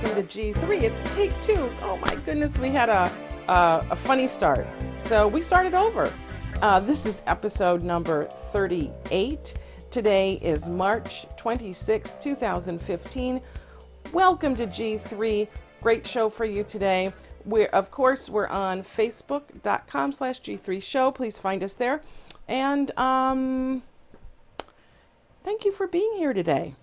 welcome to G3. It's take two. Oh my goodness, we had a funny start. So we started over. This is episode number 38. Today is March 26, 2015. Welcome to G3. Great show for you today. We're on facebook.com/G3 show. Please find us there. And thank you for being here today.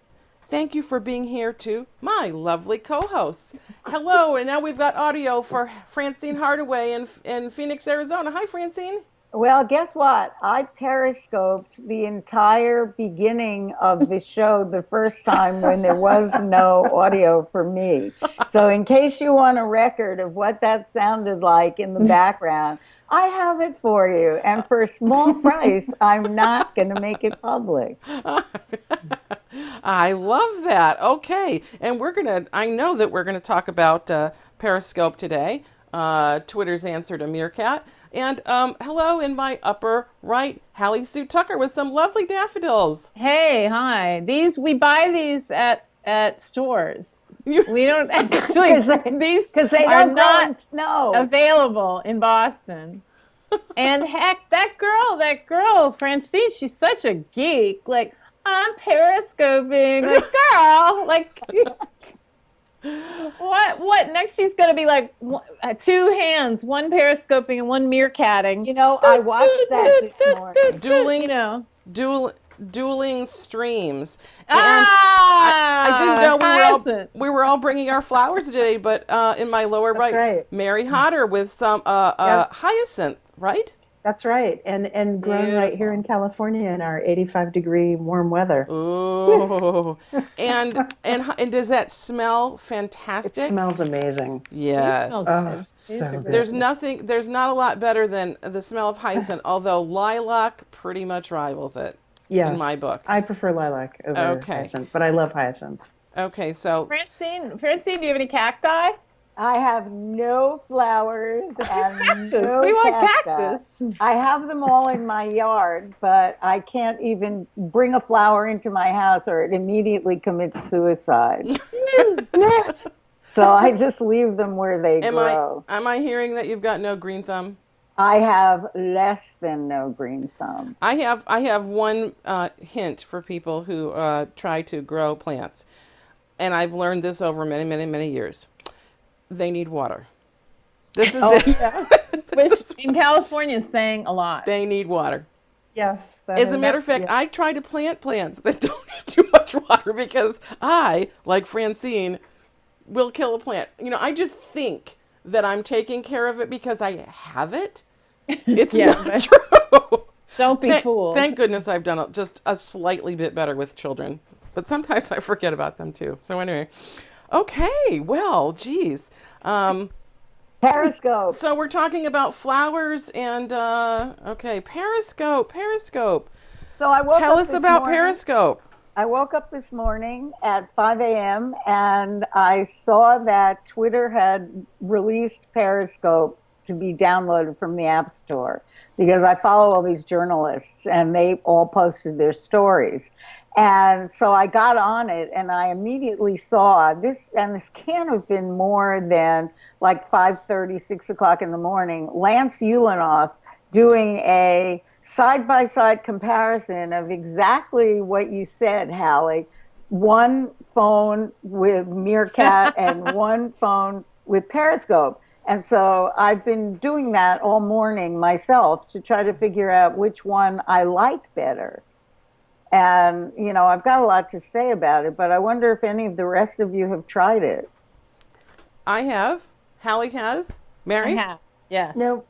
Thank you for being here to my lovely co-hosts. Hello, and now we've got audio for Francine Hardaway in Phoenix, Arizona. Hi, Francine. Well, guess what? I periscoped the entire beginning of the show the first time when there was no audio for me. So in case you want a record of what that sounded like in the background, I have it for you. And for a small price, I'm not going to make it public. I love that. Okay. And I know that we're going to talk about Periscope today, Twitter's answer to Meerkat. And hello in my upper right, Hallie Sue Tucker with some lovely daffodils. Hey, hi. We buy these at stores. We don't actually, because they don't grow in snow. Available in Boston. And heck, that girl, Francine, she's such a geek. Like, I'm periscoping. Like, girl, like, what? Next she's going to be like two hands, one periscoping and one meerkatting. You know, I watched that this morning. Dueling streams. And I didn't know we were all bringing our flowers today, but in my lower right, Mary Hodder with some hyacinth, right? That's right, and grown right here in California in our 85-degree warm weather. Ooh, and does that smell fantastic? It smells amazing. Yes. So good. There's not a lot better than the smell of hyacinth, although lilac pretty much rivals it. Yes, in my book. I prefer lilac over hyacinth, but I love hyacinth. Okay, so Francine, do you have any cacti? I have no flowers and no we want cactus. I have them all in my yard, but I can't even bring a flower into my house or it immediately commits suicide. So I just leave them where they grow. Am I hearing that you've got no green thumb? I have less than no green thumb. I have one hint for people who try to grow plants, and I've learned this over many, many, many years. They need water. This is it. Yeah. Which in California is saying a lot. They need water. Yes. As a matter of fact, I try to plant plants that don't need too much water because I, like Francine, will kill a plant. You know, I just think that I'm taking care of it because I have it. It's not true. Don't be fooled. Thank goodness I've done just a slightly bit better with children. But sometimes I forget about them too. So anyway. Okay, well, geez. Periscope. So we're talking about flowers and, Periscope. So Tell us about Periscope. I woke up this morning at 5 a.m. and I saw that Twitter had released Periscope to be downloaded from the App Store because I follow all these journalists and they all posted their stories. And so I got on it and I immediately saw this, and this can't have been more than like 5:30, 6 o'clock in the morning, Lance Ulanoff doing a side-by-side comparison of exactly what you said, Hallie. One phone with Meerkat and one phone with Periscope. And so I've been doing that all morning myself to try to figure out which one I like better. And, you know, I've got a lot to say about it, but I wonder if any of the rest of you have tried it. I have. Hallie has. Mary? I have, yes. Nope.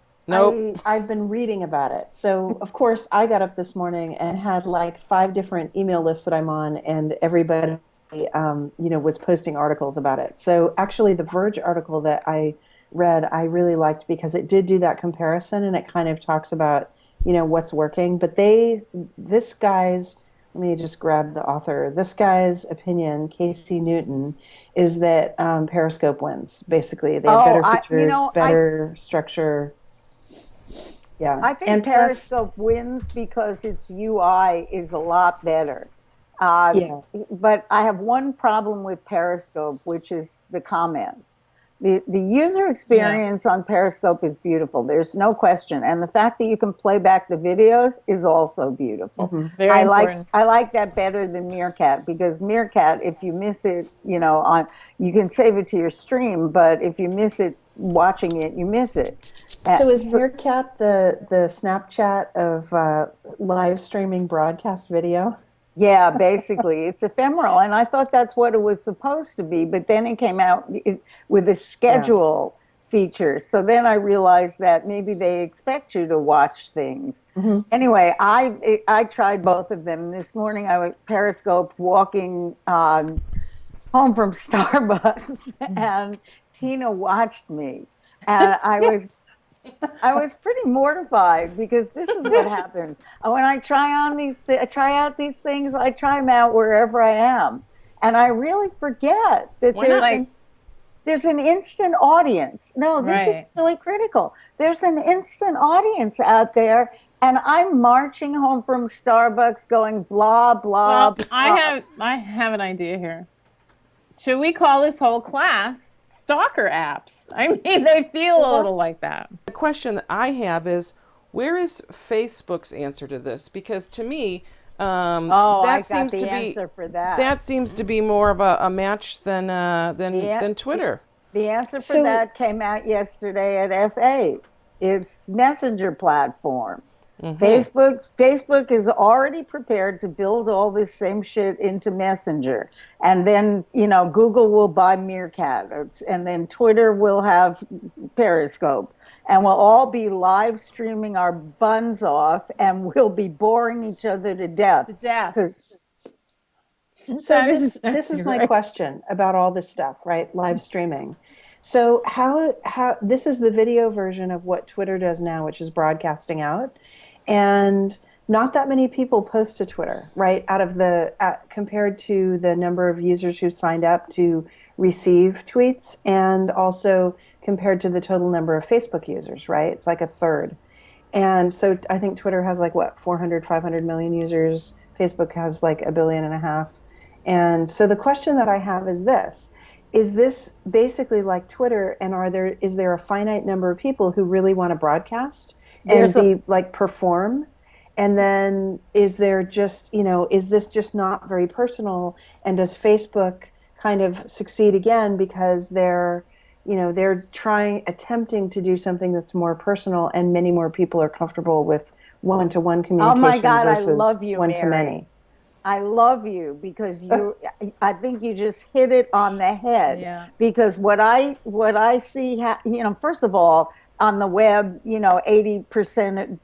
I've been reading about it. So, of course, I got up this morning and had like 5 different email lists that I'm on, and everybody, was posting articles about it. So, actually, the Verge article that I read, I really liked because it did do that comparison, and it kind of talks about, what's working. But let me just grab the author. This guy's opinion, Casey Newton, is that Periscope wins. Basically, they have better features, better structure. Yeah, I think Periscope wins because its UI is a lot better. Yeah. But I have one problem with Periscope, which is the comments. The user experience on Periscope is beautiful. There's no question. And the fact that you can play back the videos is also beautiful. Very important. I like that better than Meerkat, because Meerkat, if you miss it, you can save it to your stream, but if you miss it watching it, you miss it. So is Meerkat the Snapchat of live streaming broadcast video? Yeah, basically, it's ephemeral, and I thought that's what it was supposed to be. But then it came out with a schedule feature. So then I realized that maybe they expect you to watch things. Anyway, I tried both of them. This morning I was Periscope walking home from Starbucks, and Tina watched me, and I was pretty mortified, because this is what happens when I try out these things. I try them out wherever I am, and I really forget that there's an instant audience. No, this is really critical. There's an instant audience out there, and I'm marching home from Starbucks going blah blah. Well, blah. I have an idea here. Should we call this whole class stalker apps? I mean, they feel a little like that. The question that I have is, where is Facebook's answer to this? Because to me, I got the answer for that. That seems to be more of a match than Twitter. The answer for that came out yesterday at F8. It's Messenger platform. Facebook is already prepared to build all this same shit into Messenger, and then Google will buy Meerkat, and then Twitter will have Periscope, and we'll all be live streaming our buns off, and we'll be boring each other to death. So this is my question about all this stuff, right? Live streaming. So how this is the video version of what Twitter does now, which is broadcasting out. And not that many people post to Twitter, right? Compared to the number of users who signed up to receive tweets, and also compared to the total number of Facebook users, right? It's like a third. And so I think Twitter has 400, 500 million users. Facebook has like 1.5 billion. And so the question that I have is this: is this basically like Twitter, and is there a finite number of people who really want to broadcast and perform? And then is there just, is this just not very personal? And does Facebook kind of succeed again because they're attempting to do something that's more personal, and many more people are comfortable with one-to-one communication? Oh my God, versus I love you, one-to-many. Mary. I love you, because I think you just hit it on the head. Yeah. Because what I see, first of all, on the web, 80%,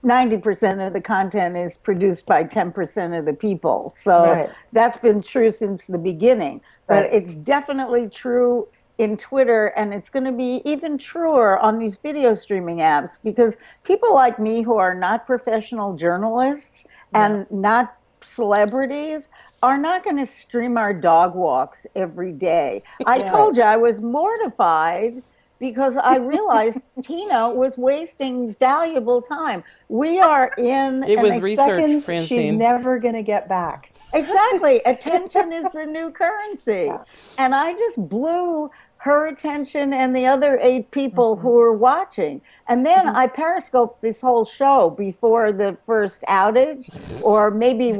90% of the content is produced by 10% of the people. So that's been true since the beginning. But it's definitely true in Twitter, and it's going to be even truer on these video streaming apps, because people like me who are not professional journalists and not celebrities are not going to stream our dog walks every day. I told you I was mortified, because I realized Tina was wasting valuable time. We are in It was research, seconds Francine. she's never going to get back. Exactly. Attention is the new currency. Yeah. And I just blew her attention and the other 8 people who were watching. And then I periscoped this whole show before the first outage, or maybe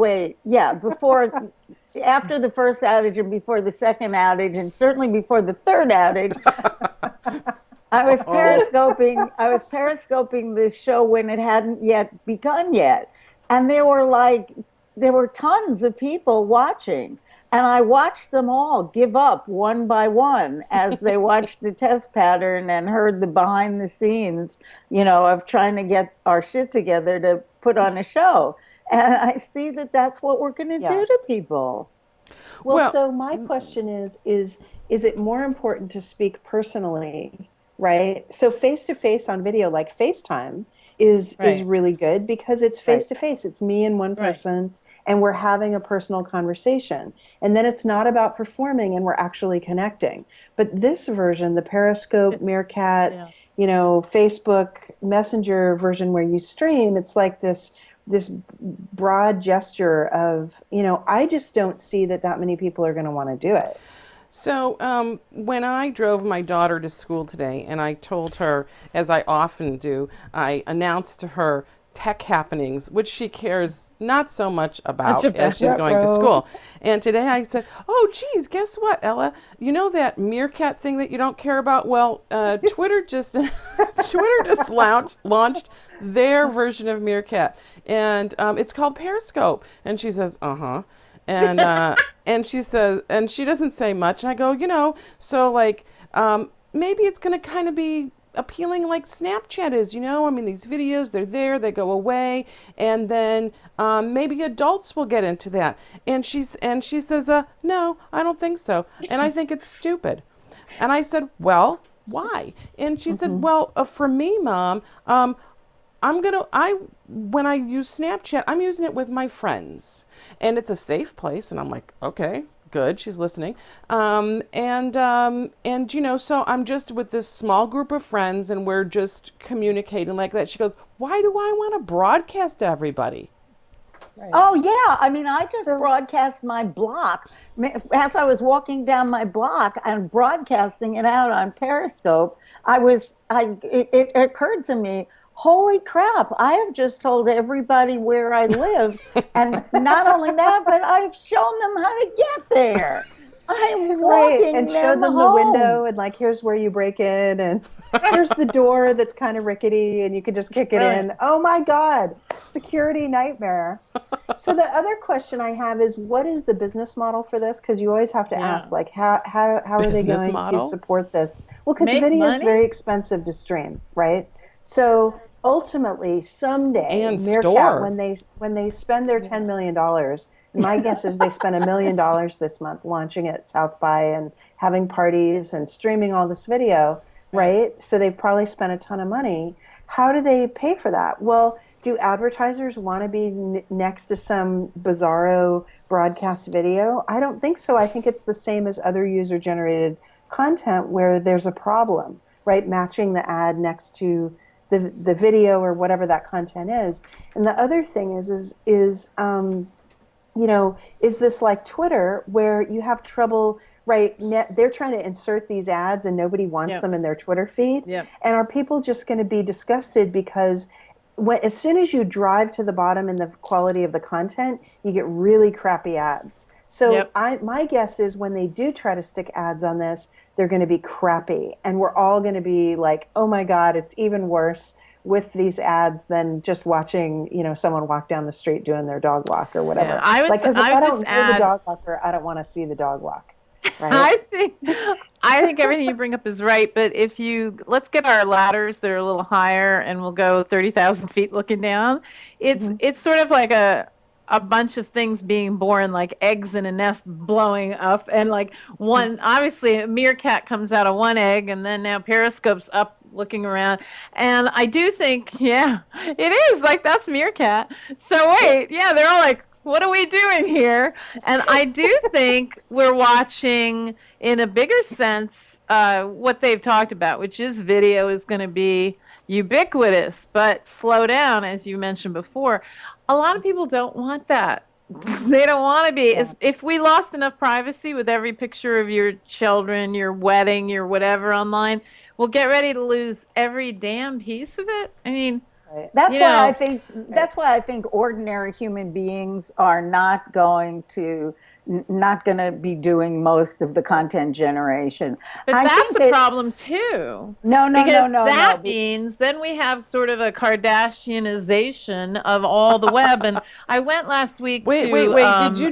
after the first outage and before the second outage, and certainly before the third outage. I was periscoping this show when it hadn't yet begun yet. And there were tons of people watching. And I watched them all give up one by one as they watched the test pattern and heard the behind the scenes, of trying to get our shit together to put on a show. And I see that that's what we're going to do to people. Well, so my question is it more important to speak personally, right? So face-to-face on video, like FaceTime, is really good, because it's face-to-face. It's me and one person, and we're having a personal conversation. And then it's not about performing, and we're actually connecting. But this version, the Periscope, Meerkat, Facebook Messenger version where you stream, it's like this this broad gesture of, I just don't see that many people are going to want to do it. So when I drove my daughter to school today, and I told her, as I often do, I announced to her tech happenings, which she cares not so much about as she's going to school. And today I said, oh, geez, guess what, Ella? You know that Meerkat thing that you don't care about? Well, Twitter just launched their version of Meerkat, and it's called Periscope. And she says, uh-huh. And she says, and she doesn't say much. And I go, so like maybe it's going to kind of be appealing like Snapchat is, I mean, these videos, they're there, they go away, and then maybe adults will get into that. And she says, no, I don't think so. And I think it's stupid. And I said, well, why? And she said, well, for me, Mom, when I use Snapchat, I'm using it with my friends, and it's a safe place. And I'm like, okay, good. She's listening. So I'm just with this small group of friends, and we're just communicating like that. She goes, why do I want to broadcast to everybody? Right. Oh yeah, I mean, I just broadcast my block as I was walking down my block and broadcasting it out on Periscope. It occurred to me, holy crap, I have just told everybody where I live. And not only that, but I've shown them how to get there. I'm walking and show them home. The window, and like, here's where you break in, and here's the door that's kind of rickety, and you can just kick it in. Oh my God, security nightmare. So the other question I have is, what is the business model for this? Because you always have to ask, like, how are they going to support this? Well, because video is very expensive to stream, right? So ultimately, someday, and Meerkat, when they spend their $10 million, my guess is they spent $1 million this month launching at South by and having parties and streaming all this video, right? So they've probably spent a ton of money. How do they pay for that? Well, do advertisers want to be next to some bizarro broadcast video? I don't think so. I think it's the same as other user-generated content where there's a problem, right? Matching the ad next to the video or whatever that content is. And the other thing is this like Twitter where you have trouble, right? They're trying to insert these ads and nobody wants them in their Twitter feed. And are people just going to be disgusted because as soon as you drive to the bottom in the quality of the content, you get really crappy ads. So my guess is when they do try to stick ads on this, they're going to be crappy. And we're all going to be like, oh my God, it's even worse with these ads than just watching, someone walk down the street doing their dog walk or whatever. Because if I don't know the dog walker, I don't want to see the dog walk. Right? I think everything you bring up is right, but let's get our ladders that are a little higher, and we'll go 30,000 feet looking down. It's sort of like a bunch of things being born, like eggs in a nest blowing up, and like obviously a meerkat comes out of one egg, and then now Periscope's up looking around. And I do think, it is like, that's Meerkat. So wait, they're all like, what are we doing here? And I do think we're watching, in a bigger sense, what they've talked about, which is video is going to be ubiquitous. But slow down, as you mentioned before. A lot of people don't want that. They don't want to be. If we lost enough privacy with every picture of your children, your wedding, your whatever online, we'll get ready to lose every damn piece of it. I mean, that's why I think ordinary human beings are not going to be doing most of the content generation. But that's a problem too. No. That means then we have sort of a Kardashianization of all the web. And I went last week to Did you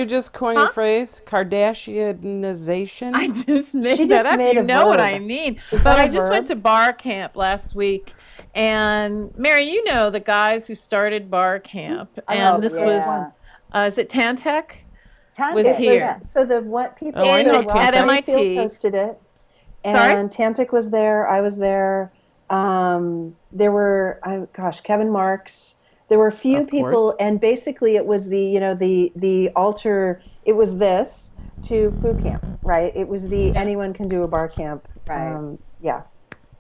just coin a phrase? Kardashianization? I just made that up. You know what I mean. But I just went to bar camp last week. And Mary, you know the guys who started bar camp. And this was, is it Tantec? Was here. So what people at MIT hosted it, and Tantec was there. I was there. There were Kevin Marks. There were a few people, and basically it was the alter. It was this to food camp, right? It was the anyone can do a bar camp. Right.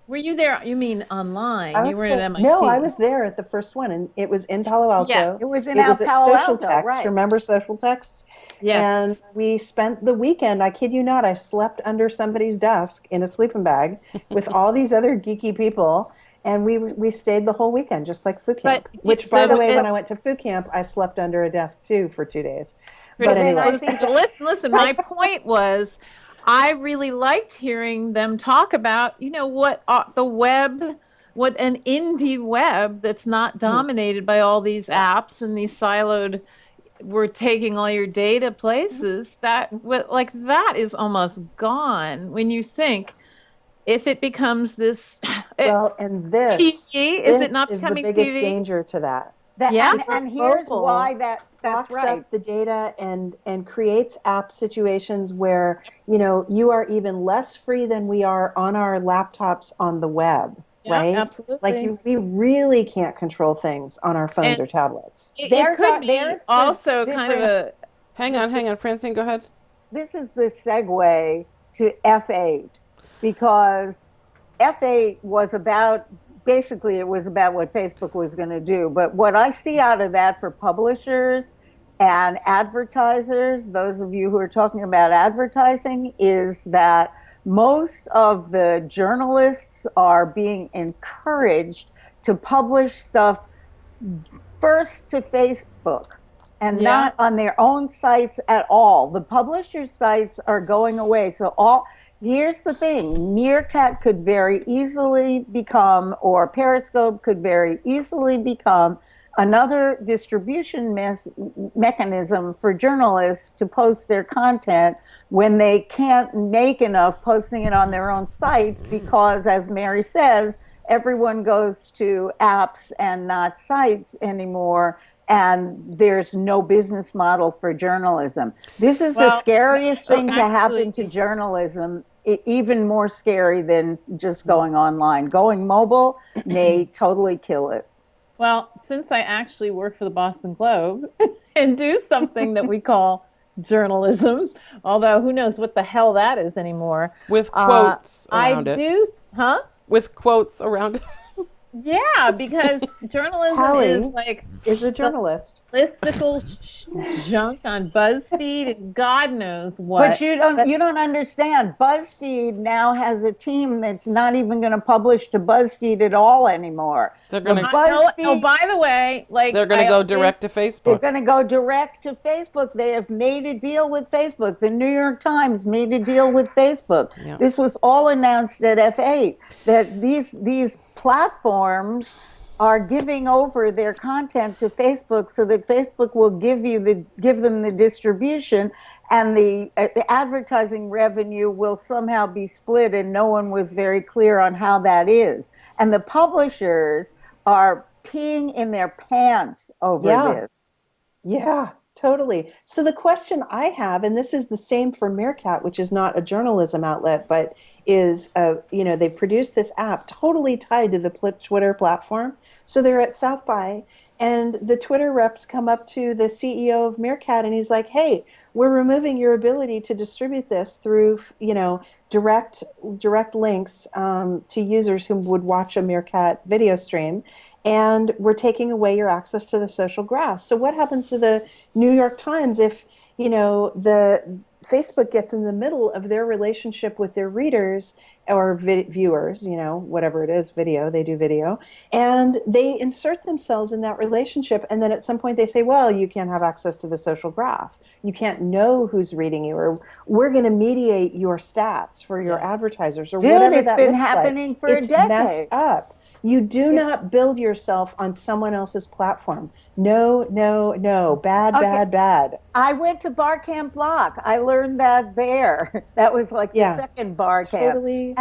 Were you there? You mean online? I You was were there- at MIT. No, I was there at the first one, and it was in Palo Alto. Yeah. It was in It was at Palo Social Alto, Text. right? Remember Social Text? Yes. And we spent the weekend, I kid you not, I slept under somebody's desk in a sleeping bag with all these other geeky people. And we stayed the whole weekend, just like Food Camp. But Which, by the way, it- when I went to Food Camp, I slept under a desk too for 2 days. But But then anyway, I think listen, my point was I really liked hearing them talk about, what the web, what an indie web that's not dominated by all these apps and these siloed, we're taking all your data places, that is almost gone when you think if it becomes this well, and this, TV, is it this not is the becoming biggest TV? danger to that. Yeah. And here's mobile why that's Locks right. up the data and creates app situations where you are even less free than we are on our laptops on the web, Yeah, right? absolutely. We really can't control things on our phones And or tablets. It There's could be there's the also kind of difference. a Hang on, Francine, go ahead. This is the segue to F8 because F8 was about basically it was about what Facebook was going to do. But what I see out of that for publishers and advertisers, those of you who are talking about advertising, is that most of the journalists are being encouraged to publish stuff first to Facebook and Yeah. not on their own sites at all. The publishers' sites are going away. So here's the thing, Meerkat could very easily become, or Periscope could very easily become, another distribution mechanism for journalists to post their content when they can't make enough posting it on their own sites because, as Mary says, everyone goes to apps and not sites anymore, and there's no business model for journalism. This is the scariest thing to happen to journalism, even more scary than just going online. Going mobile may totally kill it. Well, since I actually work for the Boston Globe and do something that we call journalism, although who knows what the hell that is anymore. With quotes around I it. do, huh? With quotes around it. Yeah, because journalism Hallie is like is a journalist. listicle junk on BuzzFeed and God knows what. But you don't understand. BuzzFeed now has a team that's not even going to publish to BuzzFeed at all anymore. They're gonna Oh, by the way, they're gonna go direct to They're Facebook. going to go direct to Facebook. They have made a deal with Facebook. The New York Times made a deal with Facebook. Yeah. This was all announced at F8 that these platforms are giving over their content to Facebook so that Facebook will give them the distribution, and the advertising revenue will somehow be split, and no one was very clear on how that is. And the publishers are peeing in their pants over this. Yeah, totally. So the question I have, and this is the same for Meerkat, which is not a journalism outlet, but is, they produced this app totally tied to the Twitter platform. So they're at South by, and the Twitter reps come up to the CEO of Meerkat, and he's like, "Hey, we're removing your ability to distribute this through, direct links to users who would watch a Meerkat video stream. And we're taking away your access to the social graph." So what happens to the New York Times if, the Facebook gets in the middle of their relationship with their readers or viewers, whatever it is, they do video, and they insert themselves in that relationship. And then at some point they say, well, you can't have access to the social graph. You can't know who's reading you, or we're going to mediate your stats for your advertisers, or whatever it's that been looks happening like. for a It's decade. messed up. You do not build yourself on someone else's platform. No, no, no. Bad, Okay. bad, bad. I went to Bar Camp Block. I learned that there. That was like the second bar camp. Totally.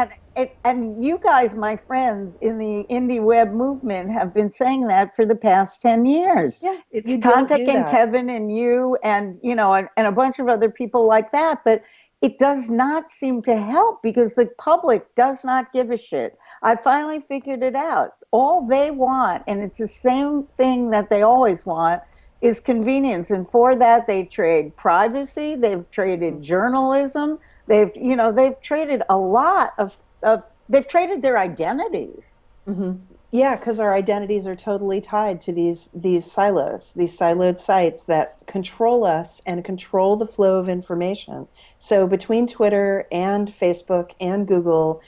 And you guys, my friends in the indie web movement, have been saying that for the past 10 years. Yeah, It's you don't Tantek do and that. Kevin and you and a bunch of other people like that. But it does not seem to help because the public does not give a shit. I finally figured it out. All they want, and it's the same thing that they always want, is convenience. And for that, they trade privacy. They've traded journalism. They've traded a lot of they've traded their identities. Yeah, because our identities are totally tied to these silos, these siloed sites that control us and control the flow of information. So between Twitter and Facebook and Google,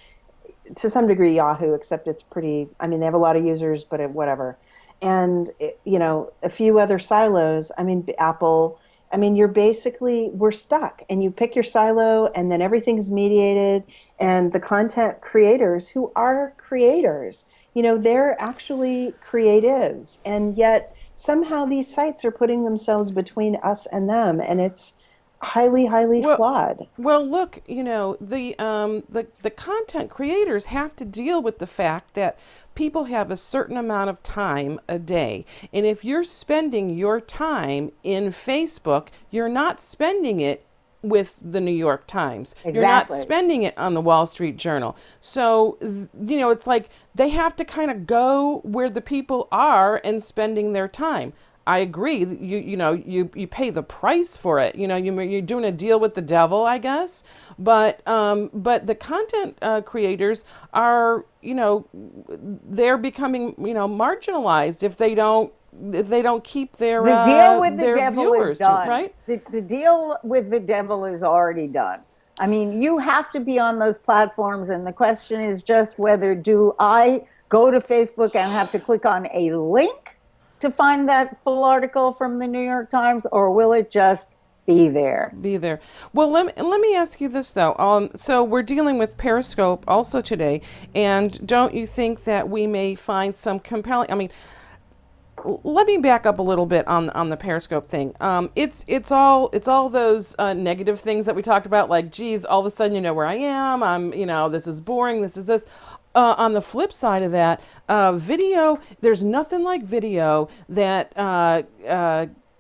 to some degree Yahoo, except it's pretty, I mean, they have a lot of users, but whatever. And, a few other silos, I mean, Apple, I mean, we're stuck and you pick your silo and then everything's mediated. And the content creators who are creators, they're actually creatives. And yet somehow these sites are putting themselves between us and them. And it's highly, highly flawed. Well, look, the content creators have to deal with the fact that people have a certain amount of time a day. And if you're spending your time in Facebook, you're not spending it with the New York Times. Exactly. You're not spending it on the Wall Street Journal. So, it's like they have to kind of go where the people are and spending their time. I agree. You pay the price for it. You're doing a deal with the devil, I guess. But the content creators are, they're becoming, marginalized if they don't keep their The deal with the their devil viewers, is done. right? The deal with the devil is already done. I mean, you have to be on those platforms, and the question is just whether do I go to Facebook and have to click on a link to find that full article from the New York Times, or will it just be there? Be there. Well, let me ask you this though. So we're dealing with Periscope also today, and don't you think that we may find some compelling? I mean, let me back up a little bit on the Periscope thing. It's all those negative things that we talked about, like, geez, all of a sudden you know where I am. I'm, this is boring. This is this. On the flip side of that, video, there's nothing like video that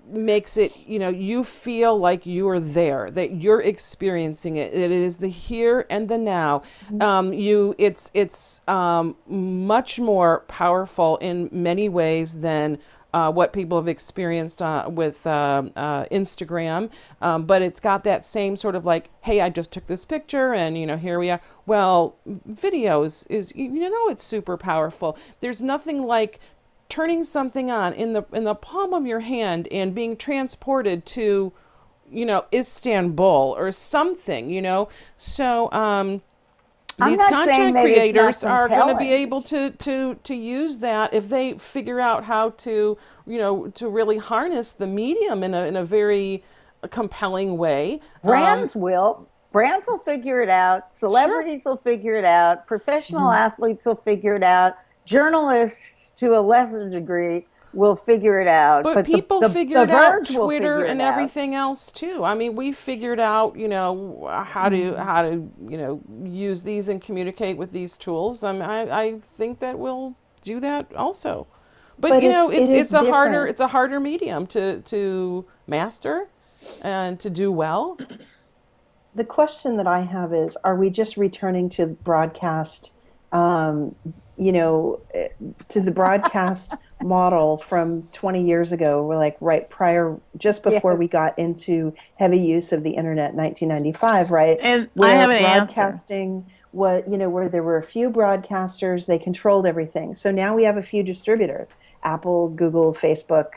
makes it, you feel like you're there, that you're experiencing it. It is the here and the now. It's much more powerful in many ways than what people have experienced with Instagram, but it's got that same sort of like, hey, I just took this picture and here we are. Well, videos is it's super powerful. There's nothing like turning something on in the palm of your hand and being transported to Istanbul or something. So these content creators are going to be able to use that if they figure out how to to really harness the medium in a very compelling way. Brands will figure it out. Celebrities will figure it out. Professional athletes will figure it out. Journalists, to a lesser degree, will figure it out. But people figured out Twitter and everything else too. I mean, we figured out, how to use these and communicate with these tools. I think that we'll do that also. But it's a harder medium to master and to do well. The question that I have is, are we just returning to broadcast, to the broadcast model from 20 years ago? We're like just before we got into heavy use of the internet in 1995, right? And where I have an broadcasting was, where there were a few broadcasters, they controlled everything. So now we have a few distributors, Apple, Google, Facebook,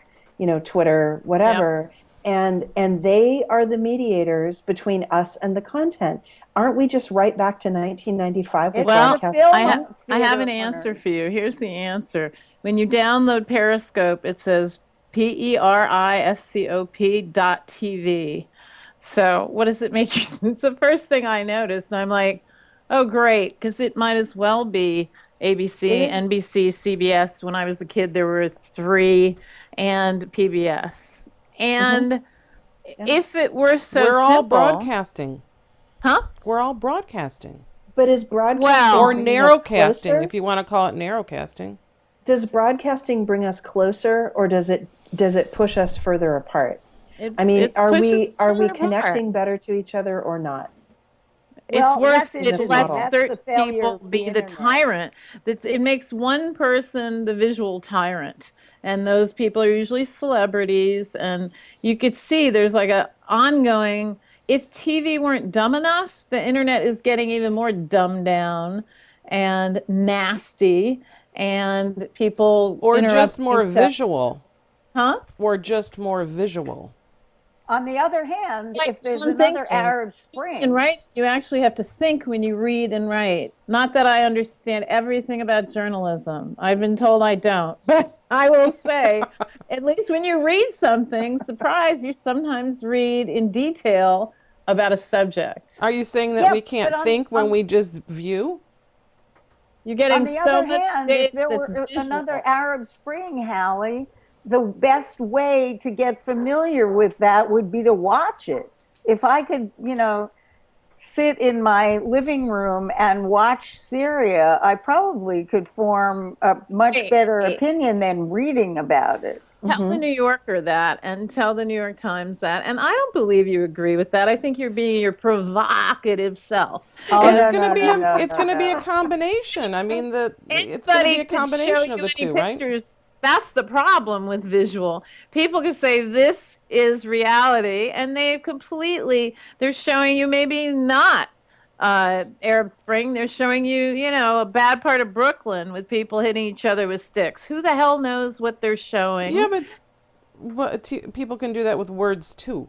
Twitter, whatever. Yep. And they are the mediators between us and the content. Aren't we just right back to 1995 with broadcast? I have an answer for you. Here's the answer. When you download Periscope, it says periscop.tv. So what does it make you? It's the first thing I noticed. I'm like, oh, great, because it might as well be ABC, NBC, CBS. When I was a kid, there were 3, and PBS. And if it were so we're simple, all broadcasting. Huh? We're all broadcasting. But is broadcasting or narrowcasting, if you want to call it narrowcasting? Does broadcasting bring us closer, or does it push us further apart? Are we connecting better to each other or not? It's worse. It lets certain people be the tyrant. It makes one person the visual tyrant. And those people are usually celebrities. And you could see there's like a ongoing, if TV weren't dumb enough, the internet is getting even more dumbed down. and nasty and people Or just interrupting more stuff. visual. Huh? Or just more visual. On the other hand, Like if there's I'm another thinking. Arab Reading and Spring, writing, you actually have to think when you read and write. Not that I understand everything about journalism. I've been told I don't. But I will say, at least when you read something, surprise, you sometimes read in detail about a subject. Are you saying that Yeah, we can't but think when we just view? You're on getting the so other much hand, if stage there that's were another visual. Arab Spring, Hallie, the best way to get familiar with that would be to watch it. If I could, sit in my living room and watch Syria, I probably could form a much Hey, better hey, opinion than reading about it. tell the New Yorker that and tell the New York Times that. And I don't believe you agree with that. I think you're being your provocative self. Oh, It's no, going to no, be no, a no, it's no, going to be a no. combination. I mean, it's going to be Anybody a could show combination you of the any two, right? pictures. That's the problem with visual. People can say this is reality, and they're showing you maybe not Arab Spring. They're showing you, a bad part of Brooklyn with people hitting each other with sticks. Who the hell knows what they're Yeah, showing? but people can do that with words too.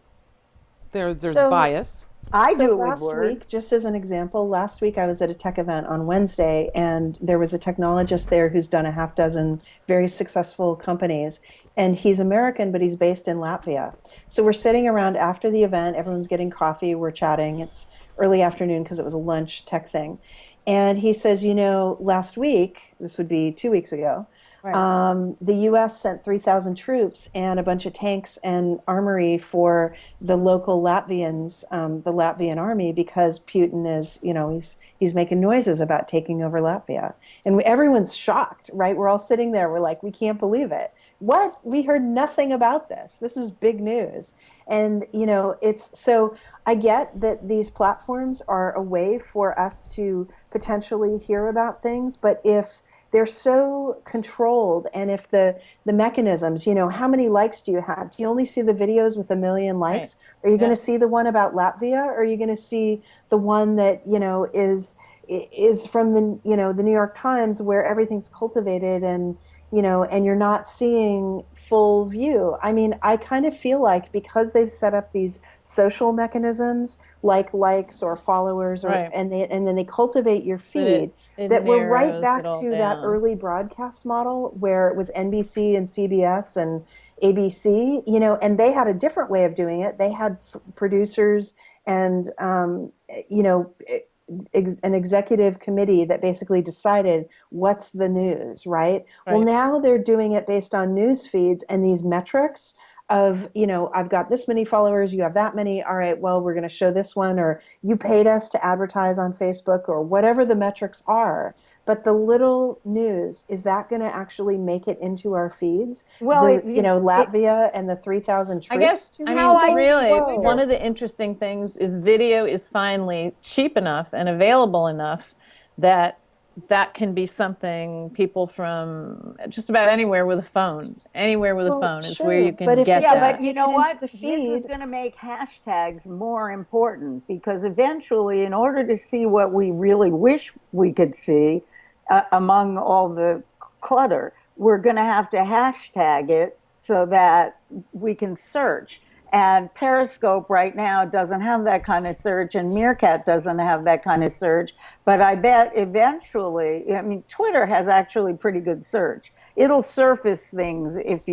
There's So bias. I So do it with last week, words. just as an example, last week I was at a tech event on Wednesday, and there was a technologist there who's done a half dozen very successful companies. And he's American, but he's based in Latvia. So we're sitting around after the event, everyone's getting coffee, we're chatting. It's early afternoon because it was a lunch tech thing. And he says, last week, this would be 2 weeks ago, the US sent 3,000 troops and a bunch of tanks and armory for the local Latvians, the Latvian army, because Putin is, he's making noises about taking over Latvia. And everyone's shocked, right? We're all sitting there. We're like, we can't believe it. What? We heard nothing about this. This is big news. And, it's so I get that these platforms are a way for us to potentially hear about things, but if they're so controlled, and if the mechanisms, how many likes do you have? Do you only see the videos with 1 million likes? Are you going to see the one about Latvia, or are you going to see the one that is from the New York Times, where everything's cultivated, and and you're not seeing full view? I mean, I kind of feel like, because they've set up these social mechanisms like likes or followers, Right. and then they cultivate your But feed, it that we're right narrows back it all to that down. early broadcast model where it was NBC and CBS and ABC, and they had a different way of doing it. They had producers and an executive committee that basically decided what's the news, right? Well, Right. now they're doing it based on news feeds and these metrics of, I've got this many followers, you have that many. All right, well, we're going to show this one, or you paid us to advertise on Facebook, or whatever the metrics are. But the little news, is that going to actually make it into our feeds? Well, Latvia and the 3,000 troops. I guess, How I really, Whoa. one of the interesting things is video is finally cheap enough and available enough that can be something people from just about anywhere with a phone, is where you can But if get Yeah, that. but you know Get into what? the This is feed. going to make hashtags more important, because eventually, in order to see what we really wish we could see among all the clutter, we're going to have to hashtag it so that we can search. And Periscope right now doesn't have that kind of search, and Meerkat doesn't have that kind of search. But I bet eventually, Twitter has actually pretty good search. It'll surface things if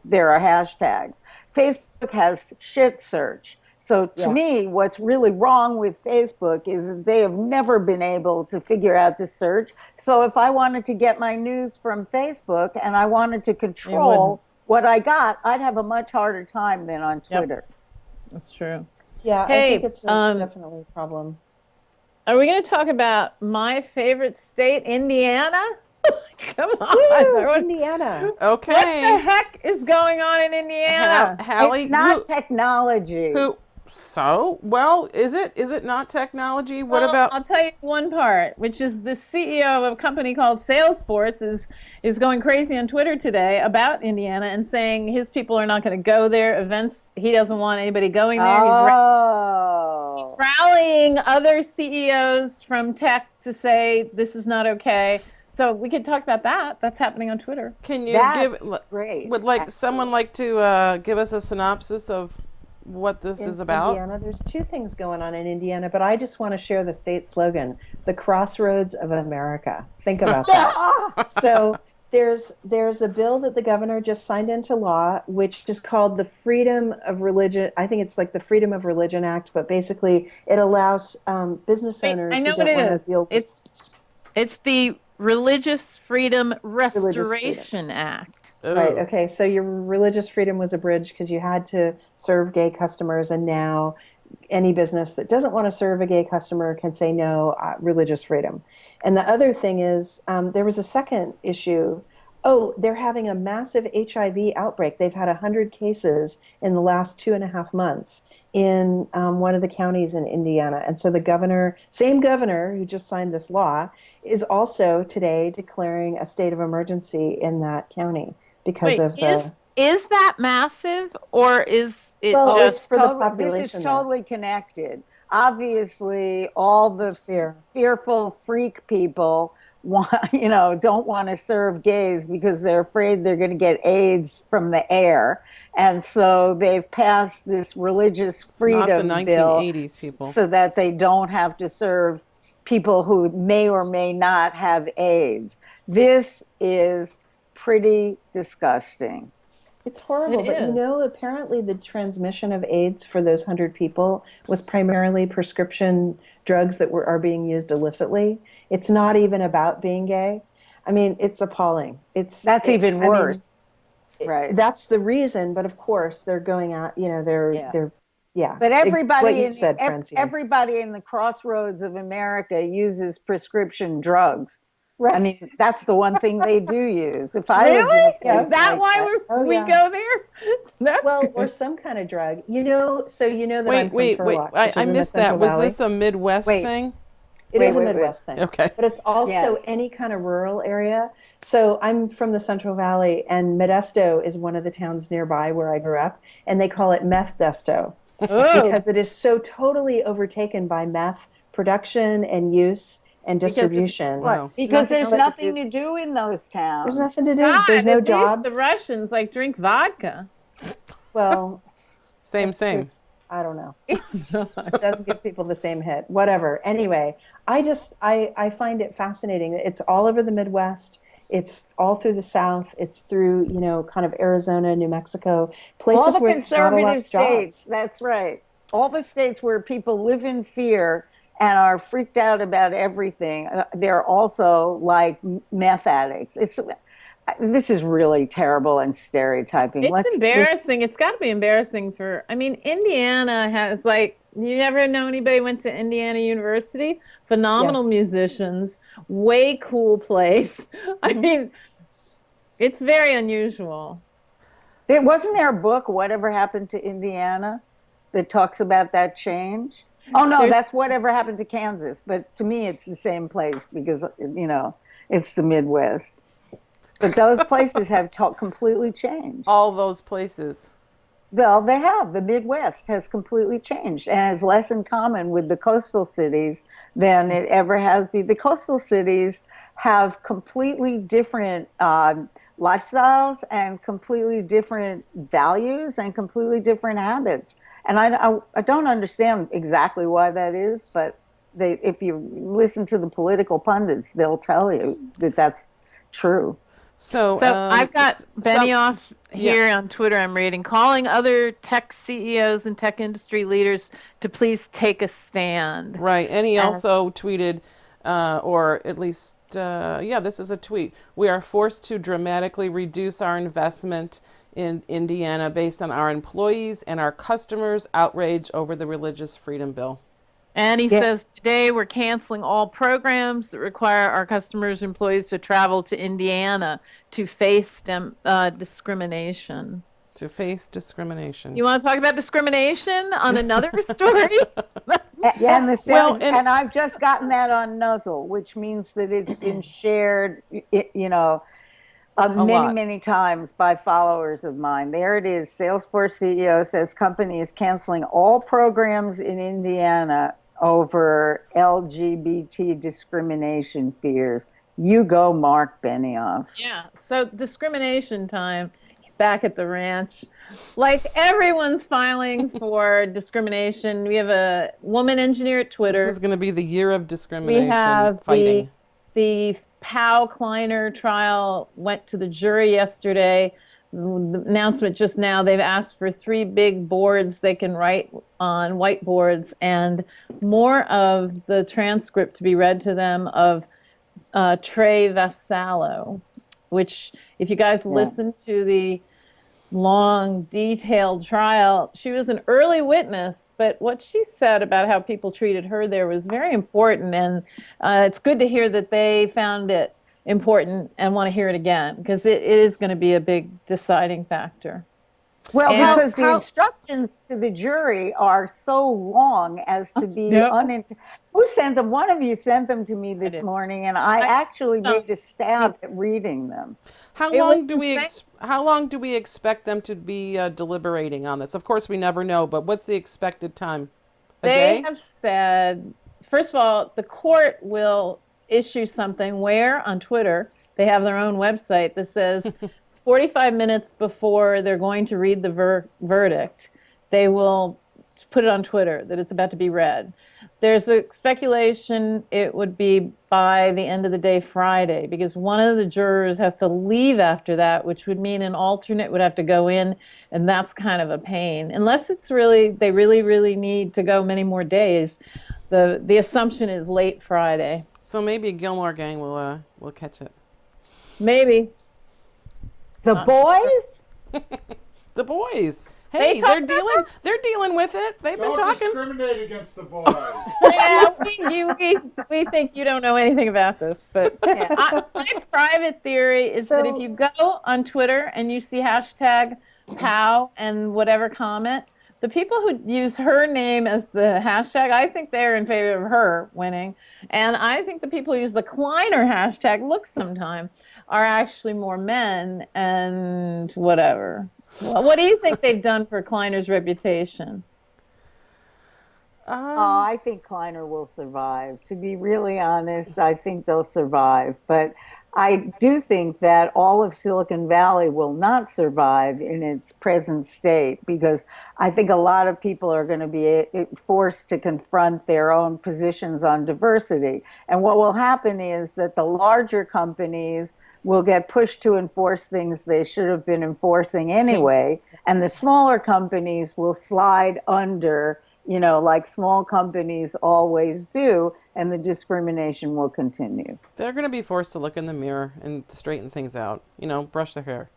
there are hashtags. Facebook has shit search. So to me, what's really wrong with Facebook is they have never been able to figure out the search. So if I wanted to get my news from Facebook and I wanted to control what I got, I'd have a much harder time than on Twitter. That's true. Yeah, Hey, I think it's definitely a problem. Are we going to talk about my favorite state, Indiana? Come on. Woo, Indiana. What the Okay. heck is going on in Indiana? Hallie, It's not technology. Well, is it not technology? What Well, about I'll tell you one part, which is the CEO of a company called Salesforce is going crazy on Twitter today about Indiana and saying his people are not going to go there. Events, he doesn't want anybody going there. He's Oh. he's rallying other CEOs from tech to say this is not okay. So we could talk about that. That's happening on Twitter. Can you That's great. would like someone like to give us a synopsis of what this is about? Indiana, there's two things going on in Indiana, but I just want to share the state slogan, the crossroads of America. Think about that. So there's a bill that the governor just signed into law, which is called the Freedom of Religion. I think it's like the Freedom of Religion Act, but basically it allows business owners. I know what it is. It's the Religious Freedom Restoration Act. Ooh. Right. Okay. So your religious freedom was abridged because you had to serve gay customers, and now any business that doesn't want to serve a gay customer can say no, religious freedom. And the other thing is, there was a second issue. Oh, they're having a massive HIV outbreak. They've had 100 cases in the last 2.5 months in one of the counties in Indiana. And so the governor, same governor who just signed this law, is also today declaring a state of emergency in that county because of the... Is that massive, or is it Well, just it's for the This population. is totally connected. Obviously, all the fearful freak people don't want to serve gays because they're afraid they're going to get AIDS from the air, and so they've passed this religious freedom Not the bill 1980s people. so that they don't have to serve people who may or may not have AIDS. This is pretty disgusting. It's horrible, It but is. apparently the transmission of AIDS for those 100 people was primarily prescription drugs that are being used illicitly. It's not even about being gay. I mean, it's appalling. That's even worse. Right. That's the reason, but of course they're going out, they're But everybody what you in said, Francine. everybody in the crossroads of America uses prescription drugs. Right. I mean, that's the one thing they do use. If I was in a really? place Is that like why that- we go there? That's Well, good. or some kind of drug. So you know that I'm from Wait. Turlock, which I is in the missed that. Central Was Valley. this a Midwest Wait. thing? It is a wait. Midwest thing. Okay. But it's also Yes. any kind of rural area. So I'm from the Central Valley, and Modesto is one of the towns nearby where I grew up, and they call it Meth-desto Oh, because it is so totally overtaken by meth production and use and Because distribution. Wow. because Nothing there's else to nothing do. to do in those towns. There's nothing to do. God, There's no at least jobs. the Russians drink vodka. Well, Same. I don't know. It doesn't give people the same hit. Whatever. Anyway, I find it fascinating. It's all over the Midwest. It's all through the South. It's through, kind of Arizona, New Mexico, places All the where there's not a lot conservative of jobs. states, that's right. All the states where people live in fear and are freaked out about everything, they're also like meth addicts. This is really terrible and stereotyping. It's embarrassing. It's got to be embarrassing Indiana has you never know anybody went to Indiana University? Phenomenal Yes. musicians, way cool place. I mean, it's very unusual. Wasn't there a book, Whatever Happened to Indiana, that talks about that change? Oh, no, that's Whatever Happened to Kansas. But to me, it's the same place because, it's the Midwest. But those places have completely changed. All those places. Well, they have. The Midwest has completely changed and has less in common with the coastal cities than it ever has been. The coastal cities have completely different lifestyles and completely different values and completely different habits. And I don't understand exactly why that is, but if you listen to the political pundits, they'll tell you that that's true. So I've got Benioff yeah. here on Twitter. I'm reading, calling other tech CEOs and tech industry leaders to please take a stand. Right, and he also tweeted, or at least, this is a tweet. We are forced to dramatically reduce our investment in Indiana based on our employees and our customers' outrage over the Religious Freedom Bill. And he says, today we're canceling all programs that require our customers and employees to travel to Indiana to face discrimination. To face discrimination. You want to talk about discrimination on another story? And the Well, same, and I've just gotten that on Nuzzle, which means that it's been shared, Many, lot. many times by followers of mine. There it is. Salesforce CEO says company is canceling all programs in Indiana over LGBT discrimination fears. You go, Mark Benioff. Yeah. So discrimination time back at the ranch. Like everyone's filing for discrimination. We have a woman engineer at This Twitter. is going to be the year of We discrimination have fighting. the Powell Kleiner trial went to the jury yesterday. The announcement just now, they've asked for 3 big boards they can write on whiteboards and more of the transcript to be read to them of Trey Vassallo, which if you guys listen to the long, detailed trial, she was an early witness, but what she said about how people treated her there was very important, and it's good to hear that they found it important and want to hear it again, because it is going to be a big deciding factor. Well, And because the instructions to the jury are so long as to be Who sent them? One of you sent them to me this morning, and I actually made a stab at reading them. How long do we expect them to be deliberating on this? Of course, we never know, but what's the expected time? They have said, first of all, the court will issue something where on Twitter they have their own website that says 45 minutes before they're going to read the verdict, they will put it on Twitter that it's about to be read. There's a speculation it would be by the end of the day Friday, because one of the jurors has to leave after that, which would mean an alternate would have to go in, and that's kind of a pain. Unless it's they really need to go many more days. The assumption is late Friday. So maybe Gilmore Gang will catch it. Maybe. The boys? The boys. Hey, they're dealing with it. They've been talking. Don't discriminate against the boys. Yeah, we think you don't know anything about this, but my private theory is that if you go on Twitter and you see hashtag POW and whatever comment, the people who use her name as the hashtag, I think they're in favor of her winning. And I think the people who use the Kleiner hashtag, look sometime, are actually more men and whatever. Well, what do you think they've done for Kleiner's reputation? I think Kleiner will survive. To be really honest, I think they'll survive. But I do think that all of Silicon Valley will not survive in its present state, because I think a lot of people are going to be forced to confront their own positions on diversity. And what will happen is that the larger companies will get pushed to enforce things they should have been enforcing anyway, and the smaller companies will slide under, like small companies always do, and the discrimination will continue. They're going to be forced to look in the mirror and straighten things out, brush their hair.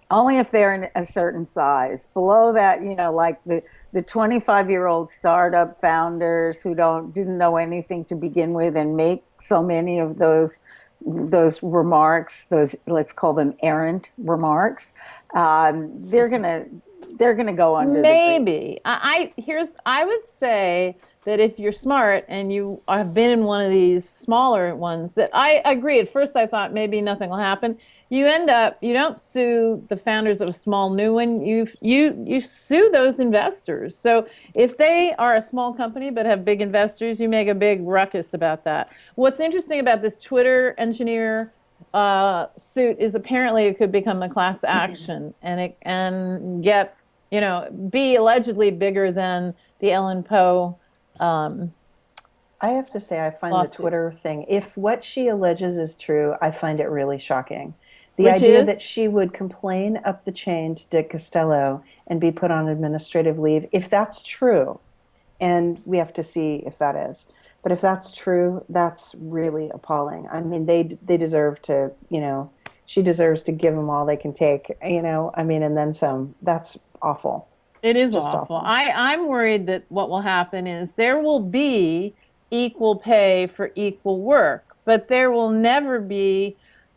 Only if they're in a certain size. Below that, like the 25-year-old startup founders who didn't know anything to begin with and make so many of those remarks, let's call them errant remarks, they're gonna go under. Maybe. I would say that if you're smart and you have been in one of these smaller ones, that I agree. At first I thought maybe nothing will happen. You don't sue the founders of a small new one. You sue those investors. So if they are a small company but have big investors, you make a big ruckus about that. What's interesting about this Twitter engineer suit is apparently it could become a class action and get, be allegedly bigger than the Ellen Poe. I have to say, I find lawsuit. The Twitter thing, if what she alleges is true, I find it really shocking. The idea that she would complain up the chain to Dick Costello and be put on administrative leave, if that's true, and we have to see if that is, but if that's true, that's really appalling. I mean, they deserve to, she deserves to give them all they can take, and then some. That's awful. It is Just awful. awful. I'm worried that what will happen is there will be equal pay for equal work, but there will never be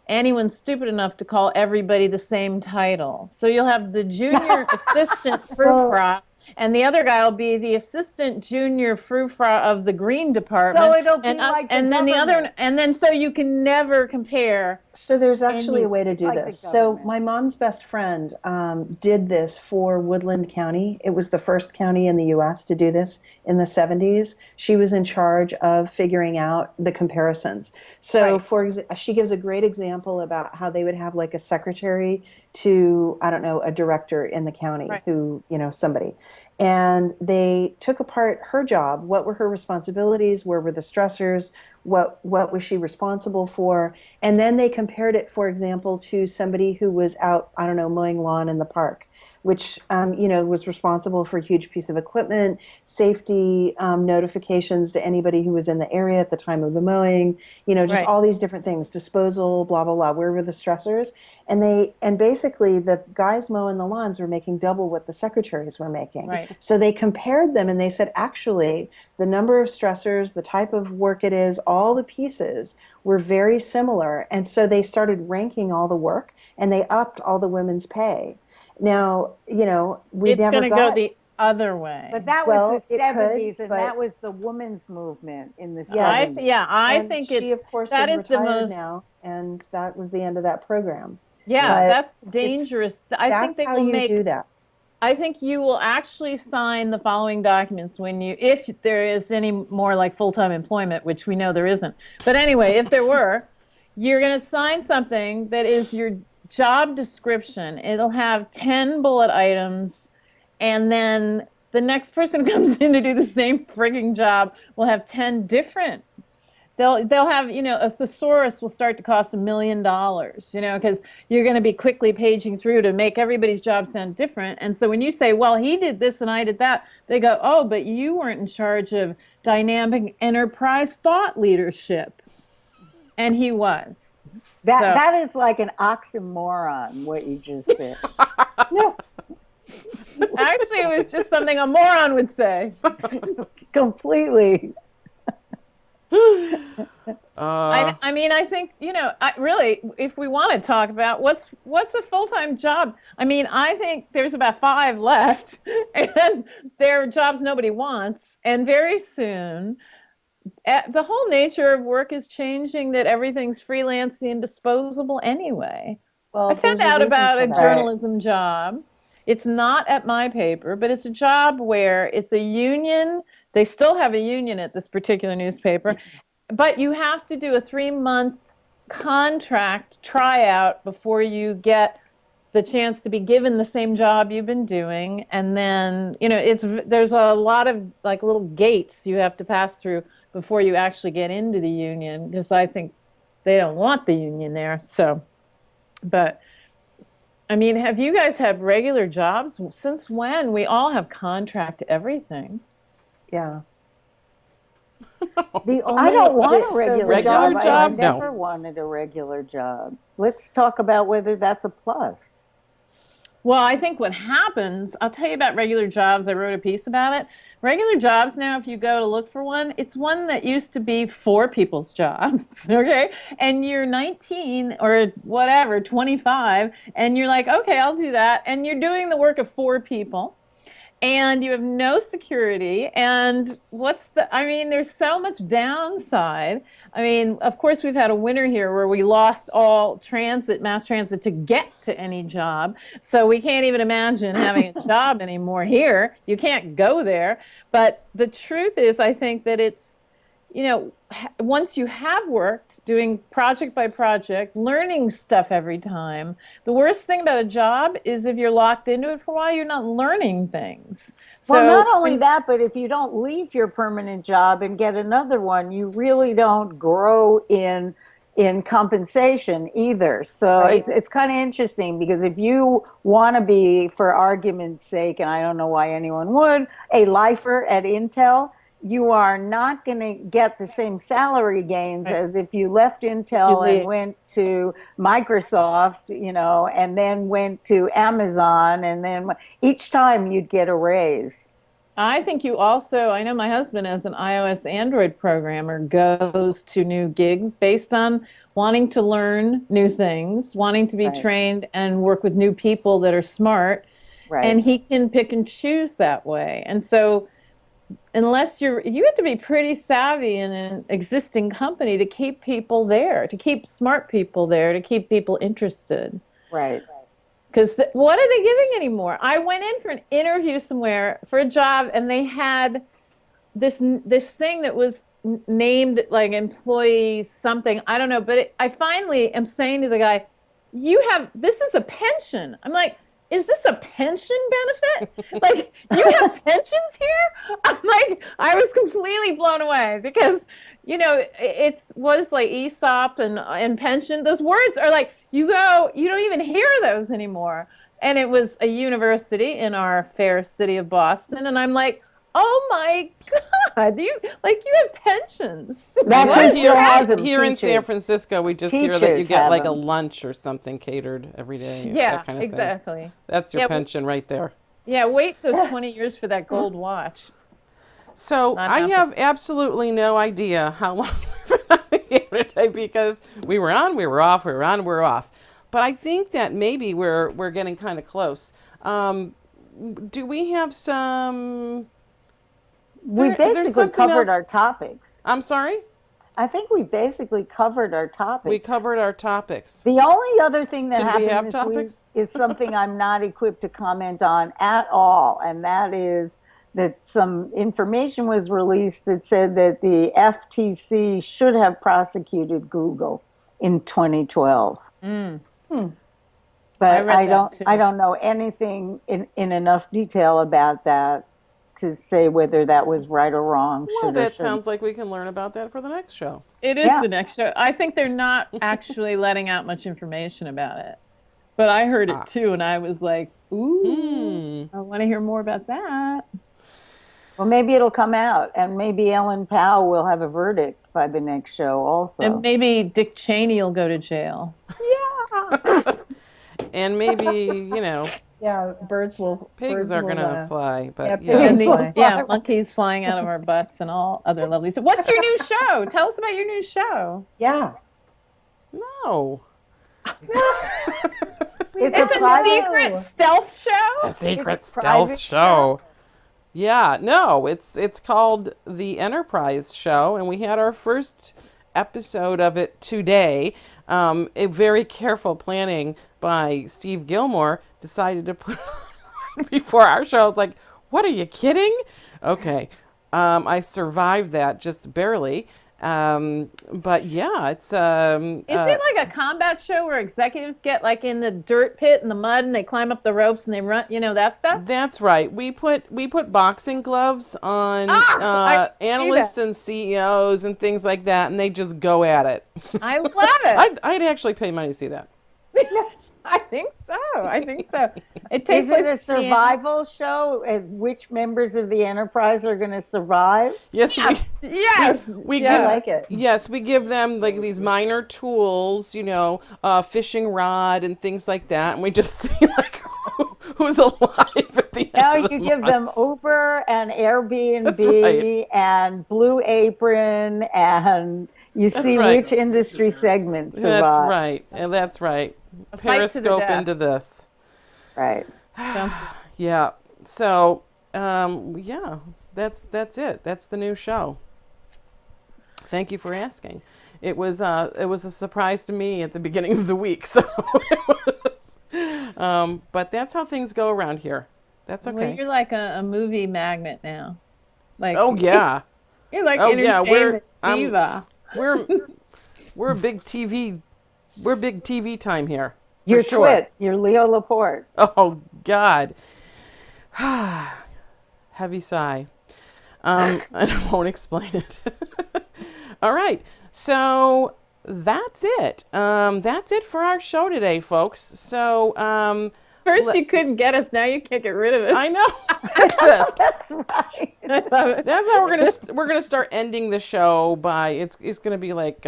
anyone stupid enough to call everybody the same title. So you'll have the junior assistant fruit crop and the other guy will be the assistant junior frou-frou of the green department. So it'll be and, like the and then the other, government. and then so you can never compare. So there's actually a way to do like the this. So government. my mom's best friend did this for Woodland County. It was the first county in the U.S. to do this in the 70s. She was in charge of figuring out the comparisons. So she gives a great example about how they would have like a secretary to, I don't know, a director in the county who, somebody. And they took apart her job. What were her responsibilities? Where were the stressors? What was she responsible for? And then they compared it, for example, to somebody who was out, I don't know, mowing lawn in the park, which, was responsible for a huge piece of equipment, safety notifications to anybody who was in the area at the time of the mowing, just all these different things, disposal, blah, blah, blah. Where were the stressors? And basically the guys mowing the lawns were making double what the secretaries were making. Right. So they compared them and they said, actually, the number of stressors, the type of work it is, all the pieces were very similar. And so they started ranking all the work and they upped all the women's pay. Now, we It's never going to got go the other way. But that Well, was the it could, 70s, and but- that was the women's movement in the Yes. 70s. I And think she, it's of course, that is is the retired most now, and that was the end of that program. yeah But that's dangerous. I That's think they how will you make. do that. I think you will actually sign the following documents if there is any more like full-time employment, which we know there isn't. But anyway, if there were, you're going to sign something that is your job description. It'll have 10 bullet items, and then the next person who comes in to do the same frigging job will have 10 different. They'll have, a thesaurus will start to cost $1 million, because you're going to be quickly paging through to make everybody's job sound different. And so when you say, well, he did this and I did that, they go, oh, but you weren't in charge of dynamic enterprise thought leapership. And he was. That is like an oxymoron, what you just said. Actually, it was just something a moron would say. Completely. I think, really, if we want to talk about what's a full-time job, I think there's about 5 left, and they're jobs nobody wants. And very soon, the whole nature of work is changing, that everything's freelance and disposable anyway. Well, I found there's a out reason about for a that. journalism job. It's not at my paper, but it's a job where it's a union. They still have a union at this particular newspaper, but you have to do a 3-month contract tryout before you get the chance to be given the same job you've been doing. And then, there's a lot of like little gates you have to pass through before you actually get into the union, because I think they don't want the union there. So, but have you guys had regular jobs? Since when? We all have contract everything. Yeah. I don't want a regular job. job? I never wanted a regular job. Let's talk about whether that's a plus. Well, I think what happens, I'll tell you about regular jobs. I wrote a piece about it. Regular jobs now, if you go to look for one, it's one that used to be 4 people's jobs, okay? And you're 19 or whatever, 25, and you're like, okay, I'll do that. And you're doing the work of 4 people. And you have no security. And there's so much downside. Of course, we've had a winter here where we lost all mass transit to get to any job. So we can't even imagine having a job anymore here. You can't go there. But the truth is, I think that it's, once you have worked doing project by project, learning stuff every time, the worst thing about a job is if you're locked into it for a while, you're not learning things. Well, not only that, but if you don't leave your permanent job and get another one, you really don't grow in compensation either. So it's kind of interesting, because if you want to be, for argument's sake, and I don't know why anyone would, a lifer at Intel, you are not going to get the same salary gains as if you left Intel and went to Microsoft, and then went to Amazon, and then each time you'd get a raise. I think I know my husband, as an iOS Android programmer, goes to new gigs based on wanting to learn new things, wanting to be trained and work with new people that are smart. Right. and he can pick and choose that way. And so unless you have to be pretty savvy in an existing company to keep people there, to keep smart people there, to keep people interested. Right. Because what are they giving anymore? I went in for an interview somewhere for a job, and they had this thing that was named like employee something. I don't know, but I finally am saying to the guy, this is a pension. I'm like, is this a pension benefit? Like, you have pensions here? I'm like, I was completely blown away because, it was like ESOP and pension. Those words are like, you don't even hear those anymore. And it was a university in our fair city of Boston. And I'm like, oh my God, you have pensions. That's Well, who still has them. here in Teachers. San Francisco, we just hear that you Teachers get have like a them. lunch or something catered every day. Yeah, that kind of thing. exactly. That's your Yeah, pension right there. Yeah, wait those 20 years for that gold watch. So Not I happening. have absolutely no idea how long we've been on the air today because we were on, we were off, we were on, we were off. But I think that maybe we're getting kind of close. Do we have some? We is there basically something covered else? our topics. I'm sorry? I think we basically covered our topics. We covered our topics. The only other thing that Did we happened have this topics? week is something I'm not equipped to comment on at all, and that is that some information was released that said that the FTC should have prosecuted Google in 2012. Mm. But read that too. I don't know anything in enough detail about that to say whether that was right or wrong. Well, should or that shouldn't. sounds like we can learn about that for the next show. It is Yeah. the next show. I think they're not actually letting out much information about it. But I heard it too, and I was like, ooh, I want to hear more about that. Well, maybe it'll come out, and maybe Ellen Powell will have a verdict by the next show also. And maybe Dick Cheney will go to jail. And maybe, Yeah, birds will. pigs birds are will, going to fly. But yeah, yeah. pigs. And monkeys flying out of our butts and all other lovely stuff. What's your new show? Tell us about your new show. Yeah. No. It's It's a private- secret stealth show? A secret It's a stealth private show. Yeah, no, it's called The Enterprise Show, and we had our first episode of it today. A very careful planning by Steve Gilmore decided to put it on before our show. I was like, what, are you kidding? Okay. I survived that just barely. But yeah, it's Is it like a combat show where executives get like in the dirt pit and the mud and they climb up the ropes and they run, that stuff? That's right. We put boxing gloves on I see analysts that. and CEOs and things like that, and they just go at it. I love it. I'd actually pay money to see that. I think so. It takes Is it a place at the end. survival show? As which members of the Enterprise are going to survive? Yes, Yes. we I give like it. yes we give them like these minor tools, fishing rod and things like that, and we just see like who's alive at the Now end of you the give month. them Uber and Airbnb That's right. and Blue Apron, and you see right. which industry segments survive. That's right, and that's right. fight to the Periscope death. into this. Right. Sounds Yeah. So, yeah, that's it. That's the new show. Thank you for asking. It was a surprise to me at the beginning of the week. So, it was, but that's how things go around here. That's Well, okay. you're like a movie magnet now. Like Oh yeah, you're like Oh, yeah, entertainment I'm- diva. we're a big TV. We're big TV time here. for You're sure. Twit. You're Leo Laporte. Oh God. Heavy sigh. I won't explain it. All right. So that's it. That's it for our show today, folks. So First you couldn't get us, now you can't get rid of us. I know. This. That's right. I love it. That's how we're gonna start ending the show by it's gonna be like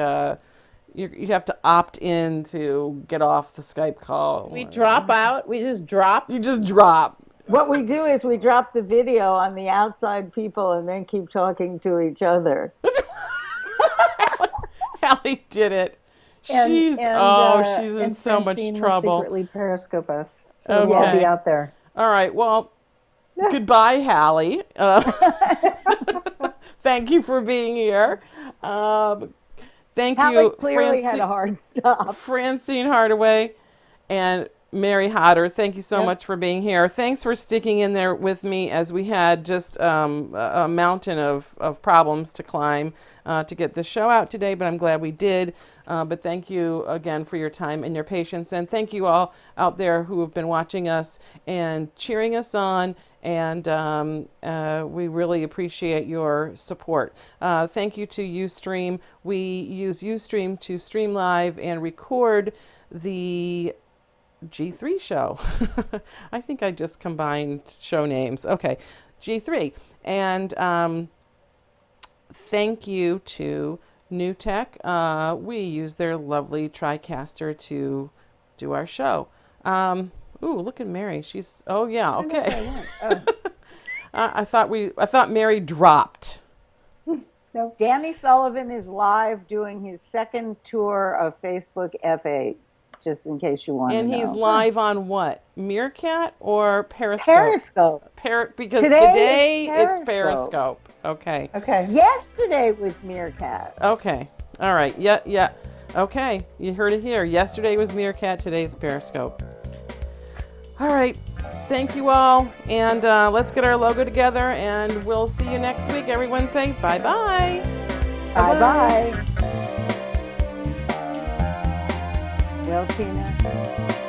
you have to opt in to get off the Skype call. We drop out. We just drop. You just drop. What we do is we drop the video on the outside people and then keep talking to each other. Allie did it. And- She's and in and so much Francine will trouble. secretly periscope us, so we'll all Okay. be out there. All right. Well, goodbye, Hallie. Thank you for being here. Thank Hallie you, clearly had a hard stop. Francine Hardaway and Mary Hodder. Thank you so Yep. much for being here. Thanks for sticking in there with me as we had just a mountain of problems to climb to get the show out today, but I'm glad we did. But thank you again for your time and your patience. And thank you all out there who have been watching us and cheering us on. And we really appreciate your support. Thank you to Ustream. We use Ustream to stream live and record the G3 show. I think I just combined show names. Okay, G3. And thank you to NewTek. We use their lovely TriCaster to do our show. Ooh, look at Mary. She's, oh yeah, okay. I thought Mary dropped. No, Danny Sullivan is live doing his second tour of Facebook F8, just in case you want to know. And he's live on what? Meerkat or Periscope? Periscope. Because Today today is it's Periscope. Okay. Okay. Yesterday was Meerkat. Okay. All right. Yeah. Okay. You heard it here. Yesterday was Meerkat. Today's Periscope. All right. Thank you all. And let's get our logo together. And we'll see you next week. Everyone say bye-bye. Bye-bye. Well, Tina.